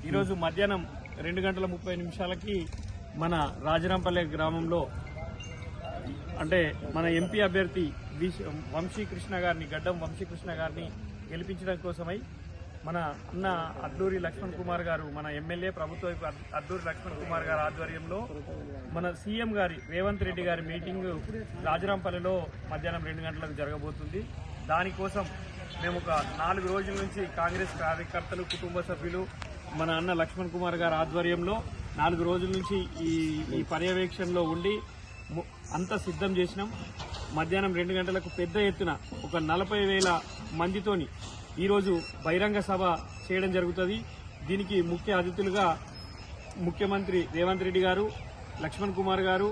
ఈరోజు మధ్యాహ్నం 2:30 మన రాజరాంపల్లె గ్రామంలో అంటే మన ఎంపీ అభ్యర్థి వంశీకృష్ణ గారిని గడ్డం వంశీకృష్ణ గారిని గెలిపించడం కోసమై మన అన్న అడ్డూరి లక్ష్మణ్ కుమార్ గారు మన ఎమ్మెల్యే ప్రభుత్వ అడ్డూరి లక్ష్మణ్ కుమార్ గారి ఆధ్వర్యంలో మన సీఎం గారి రేవంత్ రెడ్డి గారి మీటింగ్ రాజరాంపల్లిలో మధ్యాహ్నం 2 గంటలకు జరగబోతుంది. దానికోసం మేము ఒక 4 రోజుల నుంచి కాంగ్రెస్ కార్యకర్తలు కుటుంబ సభ్యులు మన అన్న లక్ష్మణ్ కుమార్ గారి ఆధ్వర్యంలో 4 రోజుల నుంచి ఈ పర్యవేక్షణలో ఉండి అంతా సిద్ధం చేసినాం. మధ్యాహ్నం 2 గంటలకు పెద్ద ఎత్తున ఒక 40,000 మందితోని ఈరోజు బహిరంగ సభ చేయడం జరుగుతుంది. దీనికి ముఖ్య అతిథులుగా ముఖ్యమంత్రి రేవంత్ రెడ్డి గారు, లక్ష్మణ్ కుమార్ గారు,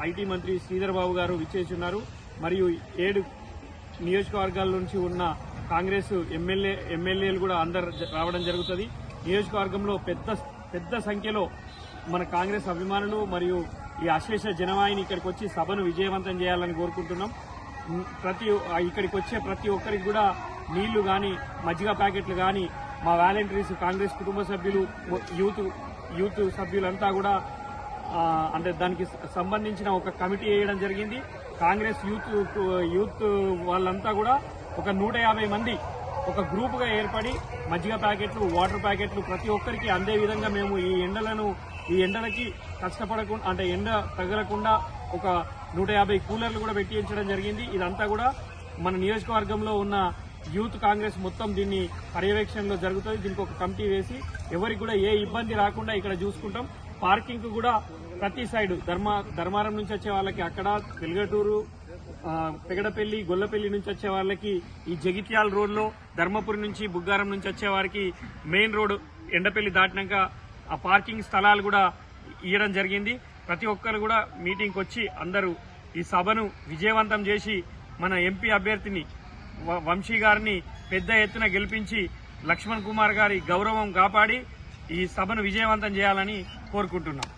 ఐటీ మంత్రి శ్రీధర్ బాబు గారు విచ్చేస్తున్నారు. మరియు 7 నియోజకవర్గాల నుంచి ఉన్న కాంగ్రెస్ ఎమ్మెల్యేలు కూడా అందరు రావడం జరుగుతుంది. నియోజకవర్గంలో పెద్ద సంఖ్యలో మన కాంగ్రెస్ అభిమానులు మరియు ఈ అశేష జనవాహిని ఇక్కడికి వచ్చి సభను విజయవంతం చేయాలని కోరుకుంటున్నాం. ఇక్కడికి వచ్చే ప్రతి ఒక్కరికి కూడా నీళ్లు కానీ మజ్జిగ ప్యాకెట్లు కానీ మా వాలంటీర్స్ కాంగ్రెస్ కుటుంబ సభ్యులు యూత్ సభ్యులంతా కూడా అంటే దానికి సంబంధించిన ఒక కమిటీ వేయడం జరిగింది. కాంగ్రెస్ యూత్ వాళ్ళంతా కూడా ఒక 150 మంది ఒక గ్రూపుగా ఏర్పడి మజ్జిగ ప్యాకెట్లు వాటర్ ప్యాకెట్లు ప్రతి ఒక్కరికి అందే విధంగా మేము ఈ ఎండలకి కష్టపడకుండా అంటే ఎండ తగలకుండా ఒక 150 కూలర్లు కూడా పెట్టించడం జరిగింది. ఇదంతా కూడా మన నియోజకవర్గంలో ఉన్న యూత్ కాంగ్రెస్ మొత్తం దీన్ని పర్యవేక్షణలో జరుగుతుంది. దీనికి ఒక కమిటీ వేసి ఎవరికి కూడా ఏ ఇబ్బంది రాకుండా ఇక్కడ చూసుకుంటాం. పార్కింగ్ కూడా ప్రతి సైడ్ ధర్మారం నుంచి వచ్చే వాళ్ళకి అక్కడ వెలుగటూరు పెగడపల్లి గొల్లపల్లి నుంచి వచ్చే వాళ్ళకి ఈ జగిత్యాల రోడ్లో ధర్మపురి నుంచి బుగ్గారం నుంచి వచ్చే వారికి మెయిన్ రోడ్ ఎండపల్లి దాటినాక ఆ పార్కింగ్ స్థలాలు కూడా ఇవ్వడం జరిగింది. ప్రతి ఒక్కరు కూడా మీటింగ్కి వచ్చి అందరూ ఈ సభను విజయవంతం చేసి మన ఎంపీ అభ్యర్థిని వంశీ గారిని పెద్ద ఎత్తున గెలిపించి లక్ష్మణ్ కుమార్ గారి గౌరవం కాపాడి ఈ సభను విజయవంతం చేయాలని కోరుకుంటున్నాం.